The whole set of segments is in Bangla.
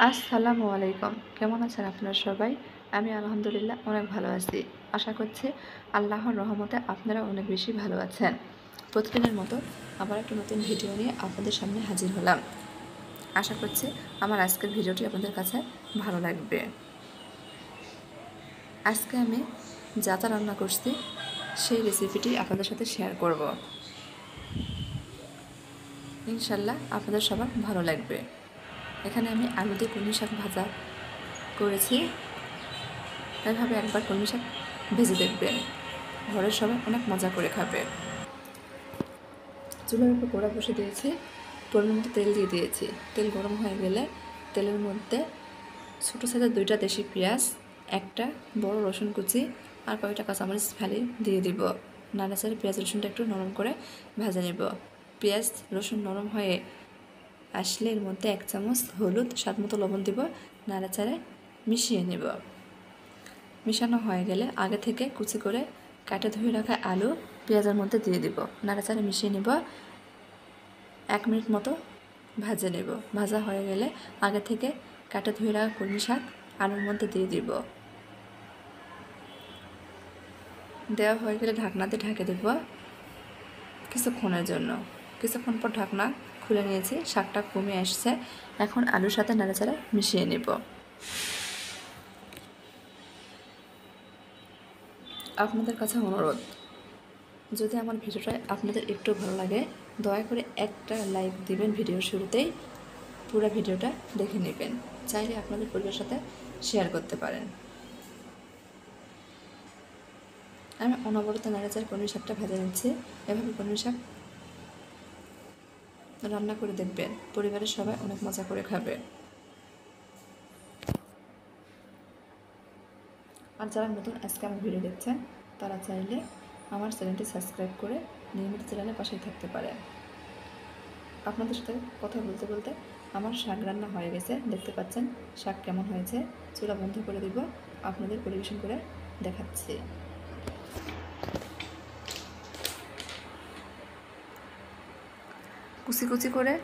আসসালামু আলাইকুম। কেমন আছেন আপনারা সবাই? আমি আলহামদুলিল্লাহ অনেক ভালো আছি। আশা করছি আল্লাহর রহমতে আপনারা অনেক বেশি ভালো আছেন। প্রতিদিনের মতো আবার একটা নতুন ভিডিও নিয়ে আপনাদের সামনে হাজির হলাম। আশা করছি আমার আজকের ভিডিওটি আপনাদের কাছে ভালো লাগবে। আজকে আমি যাতা রান্না করছি সেই রেসিপিটি আপনাদের সাথে শেয়ার করব। ইনশাল্লাহ আপনাদের সবার ভালো লাগবে। এখানে আমি আলু দিয়ে কলমি শাক ভাজা করেছি। এভাবে একবার কলমি শাক ভেজে দেখবেন, ঘরের সবাই অনেক মজা করে খাবে। চুলার উপর কড়া বসে দিয়েছি, পরিমাণ মতো তেল দিয়ে দিয়েছি। তেল গরম হয়ে গেলে তেলের মধ্যে ছোটো সাইজের 2টা দেশি পেঁয়াজ, একটা বড় রসুন কুচি আর কয়েকটা কাঁচামরিচ ফালি দিয়ে দিব। নাড়াচাড়ে পেঁয়াজ রসুনটা একটু নরম করে ভেজে নেব। পেঁয়াজ রসুন নরম হয়ে আসলে এর মধ্যে 1 চামচ হলুদ, স্বাদ মতো লবণ দিব। নাড়াচাড়ে মিশিয়ে নেব। মিশানো হয়ে গেলে আগে থেকে কুচি করে কাটে ধুয়ে রাখা আলু পেঁয়াজের মধ্যে দিয়ে দিব। নাড়াচাড়ে মিশিয়ে নেব। 1 মিনিট মতো ভাজে নেব। ভাজা হয়ে গেলে আগে থেকে কাটে ধুয়ে রাখা কলমি শাক আলুর মধ্যে দিয়ে দিব। দেওয়া হয়ে গেলে ঢাকনা দিয়ে ঢেকে দেব কিছুক্ষণের জন্য। কিছুক্ষণ পর ঢাকনা খুলে নিয়েছি, শাকটা কমে আসছে। এখন আলুর সাথে নাড়াচাড়ে মিশিয়ে নেব। আপনাদের কাছে অনুরোধ, যদি আমার ভিডিওটা আপনাদের একটু ভালো লাগে দয়া করে একটা লাইক দিবেন। ভিডিওর শুরুতেই পুরো ভিডিওটা দেখে নেবেন। চাইলে আপনাদের পরিবারের সাথে শেয়ার করতে পারেন। আমি অনবরত নাড়াচাড়া কলমি শাকটা ভেজে নিচ্ছি। এভাবে কলমি শাক রান্না করে দেখবেন, পরিবারের সবাই অনেক মজা করে খাবে। আর যারা নতুন আজকে আমার ভিডিও দেখছেন তারা চাইলে আমার চ্যানেলটি সাবস্ক্রাইব করে নিয়মিত চ্যানেলের পাশেই থাকতে পারে। আপনাদের সাথে কথা বলতে বলতে আমার শাক রান্না হয়ে গেছে, দেখতে পাচ্ছেন শাক কেমন হয়েছে। চুলা বন্ধ করে দিব, আপনাদের পরিবেশন করে দেখাচ্ছি। কুচি কুচি করে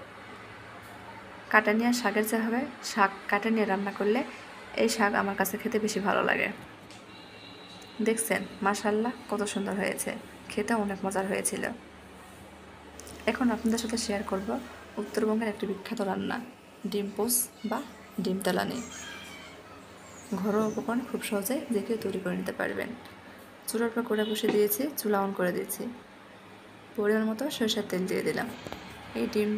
কাটা নিয়ে শাকের যা হবে, শাক কাটা নিয়ে রান্না করলে এই শাক আমার কাছে খেতে বেশি ভালো লাগে। দেখছেন মাশাআল্লাহ কত সুন্দর হয়েছে, খেতে অনেক মজার হয়েছিল। এখন আপনাদের সাথে শেয়ার করব উত্তরবঙ্গের একটি বিখ্যাত রান্না, ডিম পোচ বা ডিম তেলানি। ঘরোয়া উপকরণ খুব সহজে যে কেউ তৈরি করে নিতে পারবেন। চুলার উপর কড়াই বসে দিয়েছি, চুলা অন করে দিয়েছি। পরিমাণ মতো সরিষার তেল দিয়ে দিলাম। এই ডিম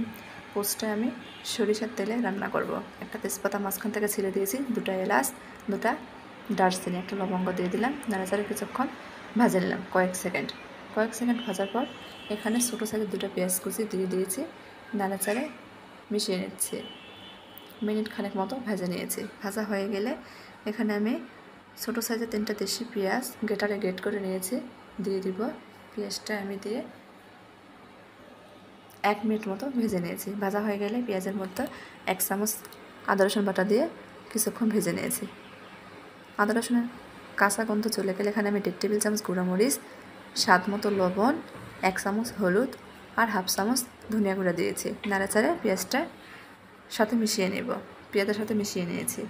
পোচটা আমি সরিষার তেলে রান্না করব। একটা তেজপাতা মাঝখান থেকে ছিঁড়ে দিয়েছি, 2টা এলাচ, 2টা দারচিনি, একটা লবঙ্গ দিয়ে দিলাম। নাড়াচাড়া কিছুক্ষণ ভাজে নিলাম, কয়েক সেকেন্ড ভাজার পর এখানে ছোটো সাইজের 2টা পেঁয়াজ কুচি দিয়ে দিয়েছি। নাড়াচাড়ে মিশিয়ে নিচ্ছি। মিনিট খানেক মতো ভেজে নিয়েছি। ভাজা হয়ে গেলে এখানে আমি ছোটো সাইজের 3টা দেশি পেঁয়াজ গ্রেটারে গ্রেট করে নিয়েছি, দিয়ে দিব। পেঁয়াজটা আমি দিয়ে 1 মিনিট মতো ভেজে নিয়েছি। ভাজা হয়ে গেলে পেঁয়াজের মধ্যে 1 চামচ আদা রসুন বাটা দিয়ে কিছুক্ষণ ভেজে নিয়েছি। আদা রসুনের কাঁচা গন্ধ চলে গেলে এখানে আমি 1.5 টেবিল চামচ গুঁড়া মরিচ, স্বাদ মতো লবণ, 1 চামচ হলুদ আর 1/2 চামচ ধনিয়া গুঁড়া দিয়েছি। নাড়াচাড়ে পেঁয়াজটা সাথে মিশিয়ে নেব। পেঁয়াজের সাথে মিশিয়ে নিয়েছি।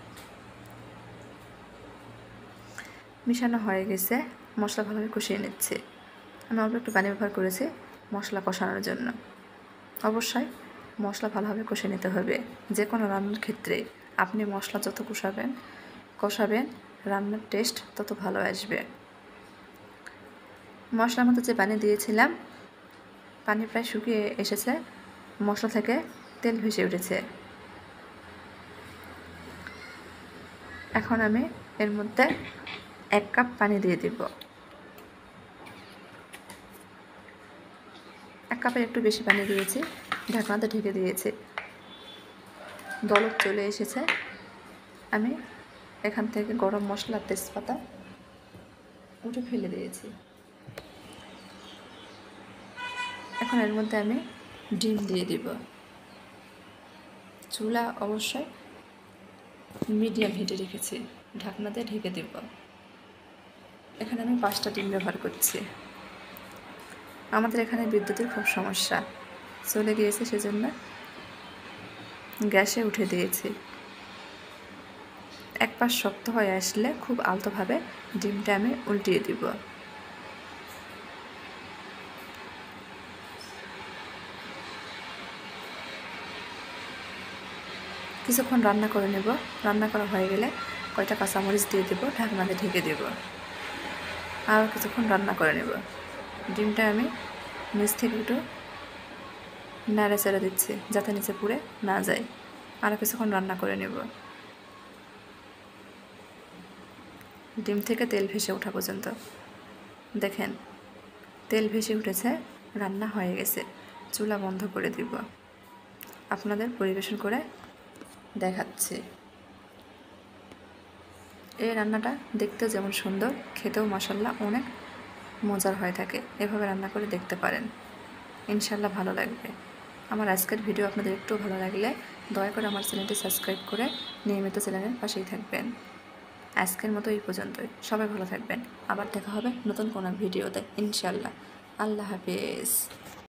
মিশানো হয়ে গেছে, মশলা ভালোভাবে কষিয়ে নিচ্ছি। আমি অল্প একটু পানি ব্যবহার করেছি মশলা কষানোর জন্য। অবশ্যই মশলা ভালোভাবে কষে নিতে হবে। যে কোনো রান্নার ক্ষেত্রে আপনি মশলা যত কষাবেন রান্নার টেস্ট তত ভালো আসবে। মশলার মধ্যে যে পানি দিয়েছিলাম, পানি প্রায় শুকিয়ে এসেছে, মশলা থেকে তেল ভেসে উঠেছে। এখন আমি এর মধ্যে 1 কাপ পানি দিয়ে দিব। 1 কাপের একটু বেশি পানি দিয়েছি, ঢাকনাতে ঢেকে দিয়েছি। দলক চলে এসেছে। আমি এখান থেকে গরম মশলা, তেজপাতা উঠে ফেলে দিয়েছি। এখন এর মধ্যে আমি ডিম দিয়ে দিব। চুলা অবশ্যই মিডিয়াম হিটে রেখেছি, ঢাকনাতে ঢেকে দেব। এখানে আমি 5টা ডিম ব্যবহার করছি। আমাদের এখানে বিদ্যুতের খুব সমস্যা, চলে গিয়েছে, সেজন্য গ্যাসে উঠে দিয়েছি। এক পাশ শক্ত হয়ে আসলে খুব আলতোভাবে ডিমটা আমি উল্টিয়ে দিব। কিছুক্ষণ রান্না করে নেব। রান্না করা হয়ে গেলে কয়টা কাঁচামরিচ দিয়ে দেবো, ঢাকনা দিয়ে ঢেকে দেব। আর কিছুক্ষণ রান্না করে নেব। ডিমটা আমি নিচ থেকে একটু নাড়া চেড়ে দিচ্ছি যাতে নিচে পুড়ে না যায়। আরও কিছুক্ষণ রান্না করে নেব, ডিম থেকে তেল ভেসে ওঠা পর্যন্ত। দেখেন তেল ভেসে উঠেছে, রান্না হয়ে গেছে। চুলা বন্ধ করে দিব। আপনাদের পরিবেশন করে দেখাচ্ছি। এই রান্নাটা দেখতেও যেমন সুন্দর, খেতেও মাশাআল্লাহ অনেক মজার হয়ে থাকে। এভাবে রান্না করে দেখতে পারেন, ইনশাআল্লাহ ভালো লাগবে। আমার আজকের ভিডিও আপনাদের একটু ভালো লাগলে দয়া করে আমার চ্যানেলটি সাবস্ক্রাইব করে নিয়মিত চ্যানেলের পাশেই থাকবেন। আজকের মতো এই পর্যন্তই। সবাই ভালো থাকবেন। আবার দেখা হবে নতুন কোনো ভিডিওতে ইনশাআল্লাহ। আল্লাহ হাফেজ।